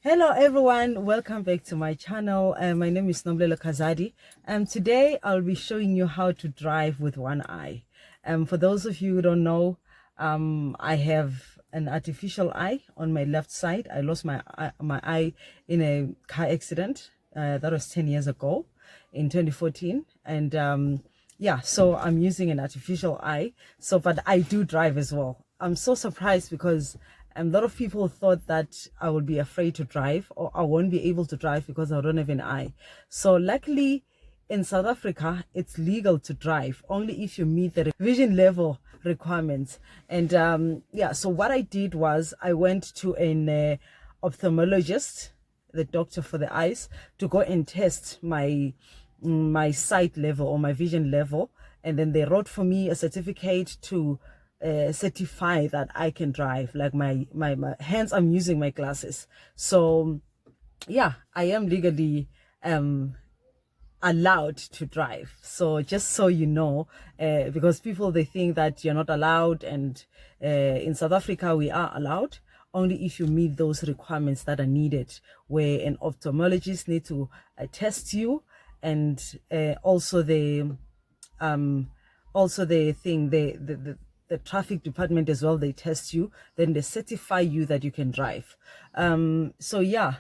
Hello everyone, welcome back to my channel. My name is Nomlelo Kazadi, and today I'll be showing you how to drive with one eye. For those of you who don't know, I have an artificial eye on my left side. I lost my eye in a car accident. That was 10 years ago in 2014, and yeah, so I'm using an artificial eye. But I do drive as well. I'm so surprised because a lot of people thought that I would be afraid to drive or I won't be able to drive because I don't have an eye. So luckily in South Africa, it's legal to drive only if you meet the vision level requirements. And yeah, so what I did was I went to an ophthalmologist, the doctor for the eyes, to go and test my sight level or my vision level. And then they wrote for me a certificate to certify that I can drive. Like my hands, I'm using my glasses. So yeah, I am legally allowed to drive. So just so you know, because people, they think that you're not allowed, and in South Africa we are allowed only if you meet those requirements that are needed, where an ophthalmologist need to test you, and also the thing the traffic department as well, they test you, then they certify you that you can drive. So yeah,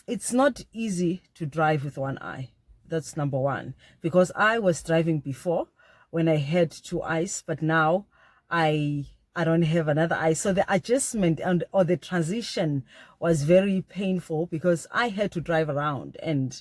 it's not easy to drive with one eye. That's number one, because I was driving before when I had two eyes, but now I don't have another eye. So the adjustment or the transition was very painful because I had to drive around, and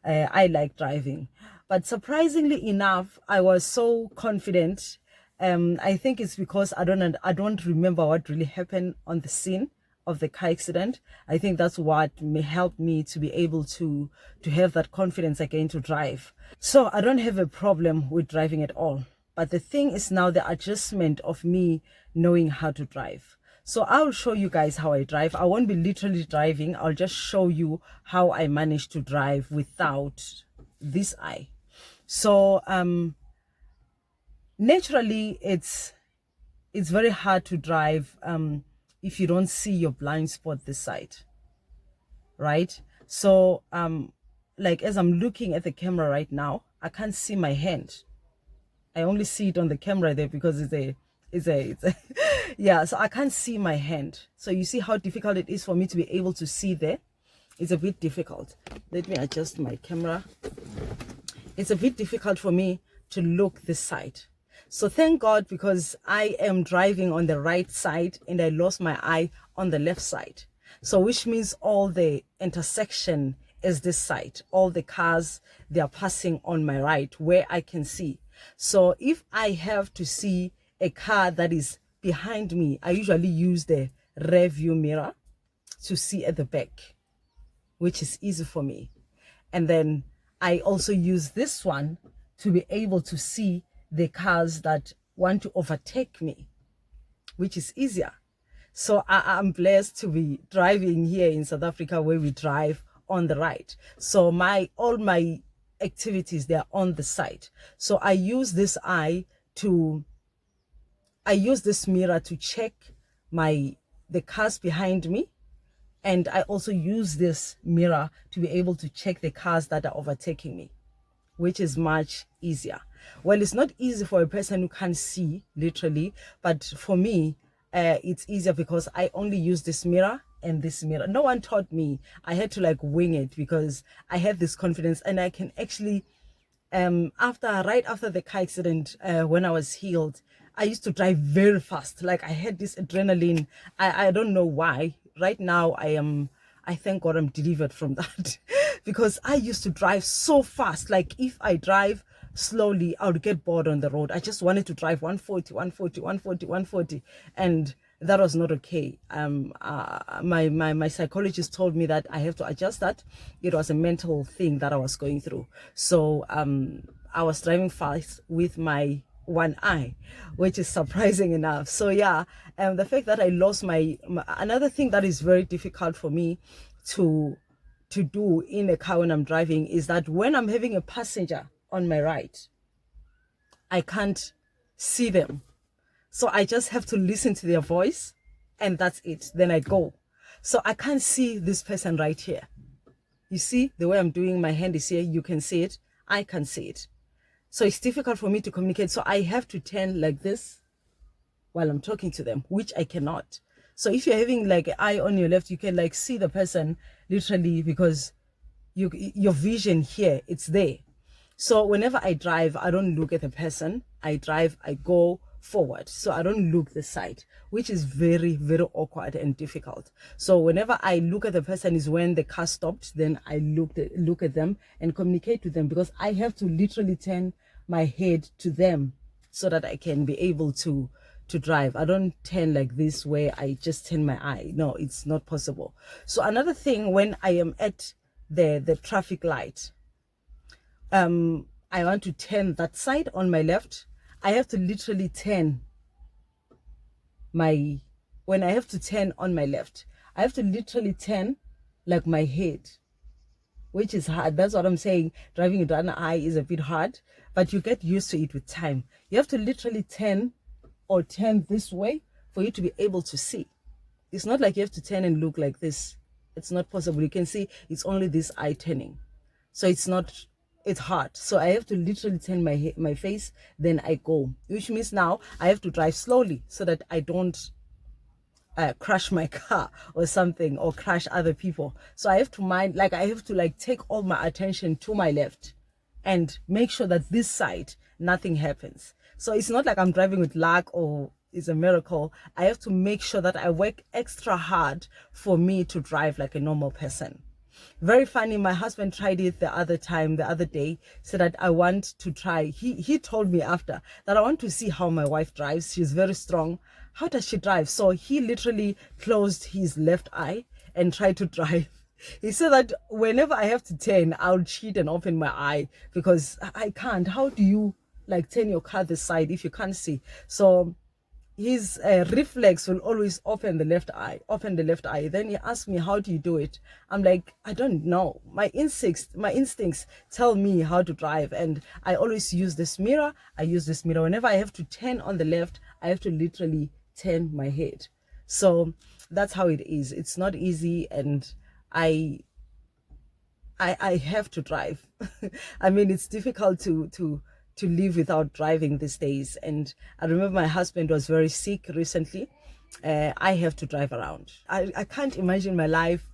I like driving. But surprisingly enough, I was so confident. I think it's because I don't remember what really happened on the scene of the car accident. I think that's what may help me to be able to have that confidence again to drive. So I don't have a problem with driving at all. But the thing is now the adjustment of me knowing how to drive. So I'll show you guys how I drive. I won't be literally driving. I'll just show you how I manage to drive without this eye. So naturally it's very hard to drive if you don't see your blind spot this side, right? So like as I'm looking at the camera right now, I can't see my hand. I only see it on the camera there because it's a yeah, so I can't see my hand. So you see how difficult it is for me to be able to see there. It's a bit difficult. Let me adjust my camera. It's a bit difficult for me to look this side. So thank God, because I am driving on the right side and I lost my eye on the left side. So which means all the intersection is this side. All the cars, they are passing on my right where I can see. So if I have to see a car that is behind me, I usually use the rear view mirror to see at the back, which is easy for me. And then I also use this one to be able to see the cars that want to overtake me, which is easier. So I'm blessed to be driving here in South Africa, where we drive on the right. So all my activities, they're on the side. So I use this mirror to check the cars behind me, and I also use this mirror to be able to check the cars that are overtaking me, which is much easier. Well, it's not easy for a person who can't see literally, but for me, it's easier because I only use this mirror and this mirror. No one taught me. I had to like wing it because I had this confidence, and I can actually, right after the car accident, when I was healed, I used to drive very fast. Like I had this adrenaline. I don't know why. Right now I thank God I'm delivered from that because I used to drive so fast. Like if I drive slowly, I would get bored on the road. I just wanted to drive 140, 140, 140, 140. And that was not okay. My psychologist told me that I have to adjust that. It was a mental thing that I was going through. So I was driving fast with my one eye, which is surprising enough. So yeah, the fact that I lost another thing that is very difficult for me to do in a car when I'm driving is that when I'm having a passenger on my right, I can't see them. So I just have to listen to their voice, and that's it. Then I go. So I can't see this person right here. You see the way I'm doing, my hand is here, you can see it, I can see it. So it's difficult for me to communicate. So I have to turn like this while I'm talking to them, which I cannot. So if you're having like an eye on your left, you can like see the person literally, because your vision here, it's there. So whenever I drive, I don't look at the person. I drive, I go forward. So I don't look the side, which is very, very awkward and difficult. So whenever I look at the person is when the car stopped, then I look at them and communicate to them, because I have to literally turn my head to them so that I can be able to drive. I don't turn like this where I just turn my eye. No, it's not possible. So another thing, when I am at the traffic light, I want to turn that side on my left, I have to literally turn when I have to turn on my left, I have to literally turn like my head, which is hard. That's what I'm saying. Driving with one eye is a bit hard, but you get used to it with time. You have to literally turn this way for you to be able to see. It's not like you have to turn and look like this. It's not possible. You can see it's only this eye turning. So it's hard. So I have to literally turn my face, then I go, which means now I have to drive slowly so that I don't crash my car or something, or crash other people. So I have to take all my attention to my left and make sure that this side nothing happens. So it's not like I'm driving with luck or it's a miracle. I have to make sure that I work extra hard for me to drive like a normal person. Very funny, my husband tried it the other day, said that I want to try. He told me after that I want to see how my wife drives. She's very strong. How does she drive? So he literally closed his left eye and tried to drive. He said that whenever I have to turn, I'll cheat and open my eye, because I can't. How do you like turn your car this side if you can't see? So his reflex will always open the left eye. Then he asked me, how do you do it? I'm like, I don't know. My instincts tell me how to drive, and I always use this mirror. Whenever I have to turn on the left, I have to literally turn my head. So that's how it is. It's not easy, and I have to drive. I mean, it's difficult to live without driving these days. And I remember my husband was very sick recently. I have to drive around. I can't imagine my life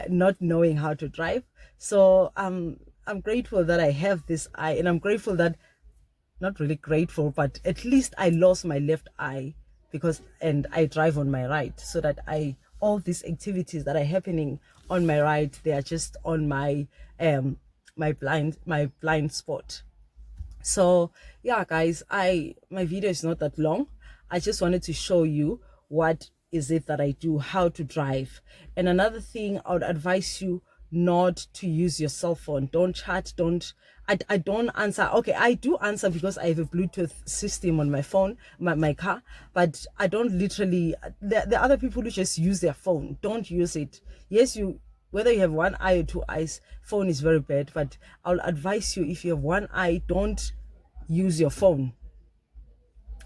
not knowing how to drive. So I'm grateful that I have this eye, and I'm grateful that, not really grateful, but at least I lost my left eye, and I drive on my right, so that all these activities that are happening on my right, they are just on my blind spot. So yeah, guys, my video is not that long. I just wanted to show you what is it that I do, how to drive. And another thing, I would advise you not to use your cell phone. Don't chat. I don't answer. Okay, I do answer because I have a Bluetooth system on my phone, my car, but I don't literally. The other people who just use their phone, don't use it. Yes, whether you have one eye or two eyes, phone is very bad, but I'll advise you, if you have one eye, don't use your phone.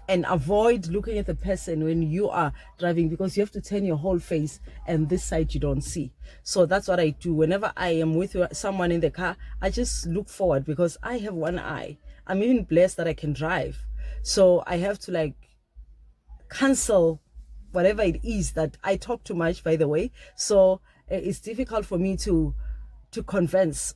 And avoid looking at the person when you are driving, because you have to turn your whole face, and this side you don't see. So that's what I do. Whenever I am with someone in the car, I just look forward, because I have one eye. I'm even blessed that I can drive. So I have to cancel whatever it is that I talk too much, by the way. So it's difficult for me to converse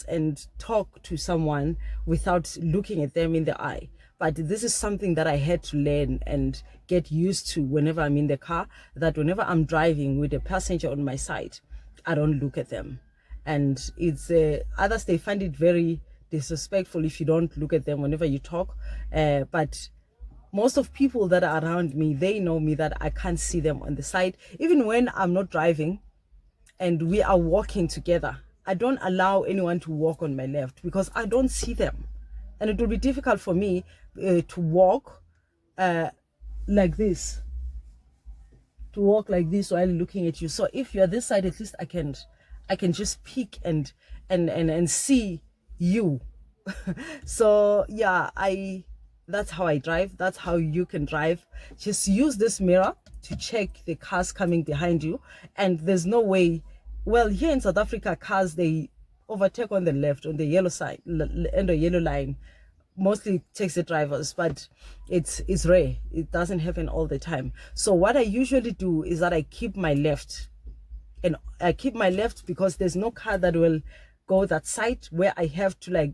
and talk to someone without looking at them in the eye. But this is something that I had to learn and get used to whenever I'm in the car, that whenever I'm driving with a passenger on my side, I don't look at them. And it's others, they find it very disrespectful if you don't look at them whenever you talk. But most of people that are around me, they know me that I can't see them on the side. Even when I'm not driving and we are walking together, I don't allow anyone to walk on my left, because I don't see them. And it will be difficult for me to walk like this, while looking at you. So if you're this side, at least I can just peek and see you. So yeah, that's how I drive. That's how you can drive. Just use this mirror to check the cars coming behind you. And there's no way, well, here in South Africa, cars, they overtake on the left, on the yellow side, and the yellow line, mostly taxi drivers, but it's rare. It doesn't happen all the time. So what I usually do is that I keep my left, and I keep my left because there's no car that will go that side where I have to like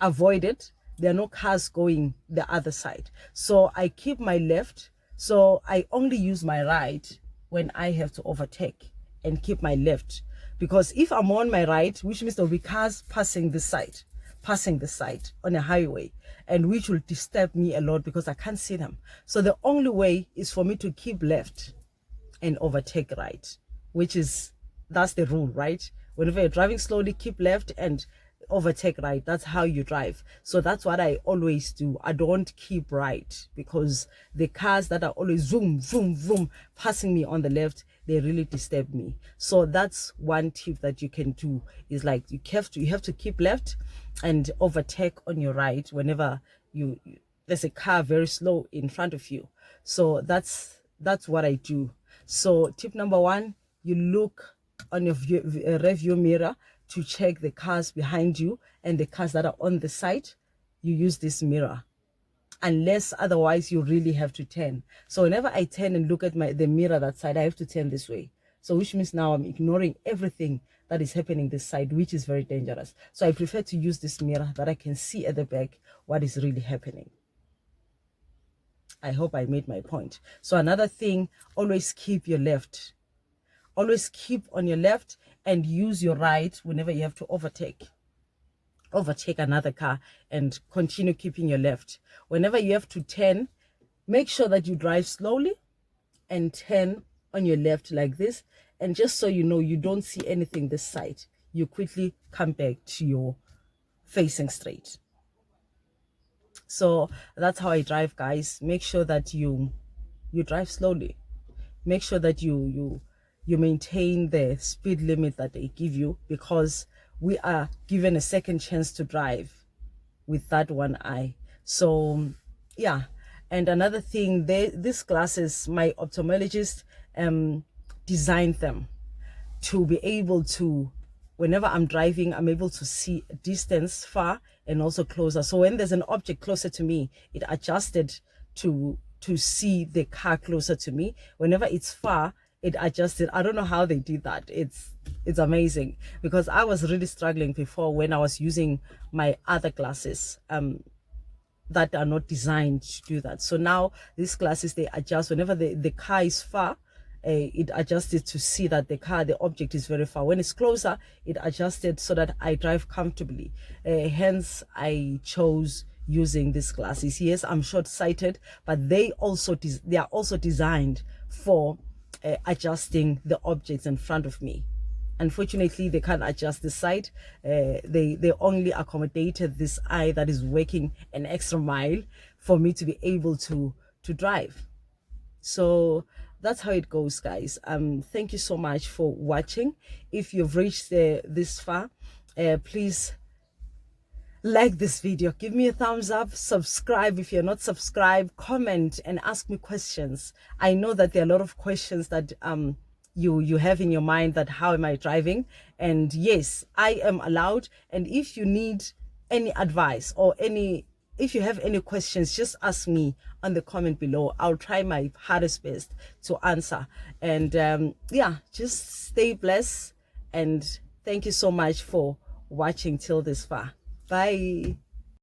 avoid it. There are no cars going the other side, so I keep my left. So I only use my right when I have to overtake, and keep my left, because if I'm on my right, which means there'll be cars passing this side on a highway, and which will disturb me a lot because I can't see them. So the only way is for me to keep left and overtake right, that's the rule, right? Whenever you're driving slowly, keep left and overtake right. That's how you drive. So that's what I always do. I don't keep right, because the cars that are always zoom zoom zoom passing me on the left, they really disturb me. So that's one tip that you can do, is like you have to keep left and overtake on your right whenever there's a car very slow in front of you. So that's what I do. So tip number one, you look on your rear view mirror to check the cars behind you and the cars that are on the side. You use this mirror, unless otherwise you really have to turn. So whenever I turn and look at the mirror that side, I have to turn this way. So which means now I'm ignoring everything that is happening this side, which is very dangerous. So I prefer to use this mirror that I can see at the back what is really happening. I hope I made my point. So another thing, always keep your left. Always keep on your left and use your right whenever you have to overtake another car, and continue keeping your left. Whenever you have to turn, make sure that you drive slowly and turn on your left like this. And just so you know, you don't see anything this side, you quickly come back to your facing straight. So that's how I drive, guys. Make sure that you drive slowly. Make sure that you maintain the speed limit that they give you, because we are given a second chance to drive with that one eye. So yeah. And another thing, these glasses, my ophthalmologist designed them to be able to, whenever I'm driving, I'm able to see a distance far and also closer. So when there's an object closer to me, it adjusted to see the car closer to me. Whenever it's far, it adjusted. I don't know how they did that. It's amazing, because I was really struggling before when I was using my other glasses that are not designed to do that. So now these glasses, they adjust whenever the car is far. It adjusted to see that the object is very far. When it's closer, it adjusted so that I drive comfortably. Hence, I chose using these glasses. Yes, I'm short-sighted, but they are also designed for adjusting the objects in front of me. Unfortunately, they can't adjust the side. They only accommodated this eye that is working an extra mile for me to be able to drive. So that's how it goes, guys. Thank you so much for watching. If you've reached this far, please like this video, give me a thumbs up, subscribe if you're not subscribed, comment and ask me questions. I know that there are a lot of questions that you have in your mind, that how am I driving? And yes, I am allowed. And if you need any advice or if you have any questions, just ask me on the comment below. I'll try my hardest best to answer. And yeah, just stay blessed, and thank you so much for watching till this far. Bye.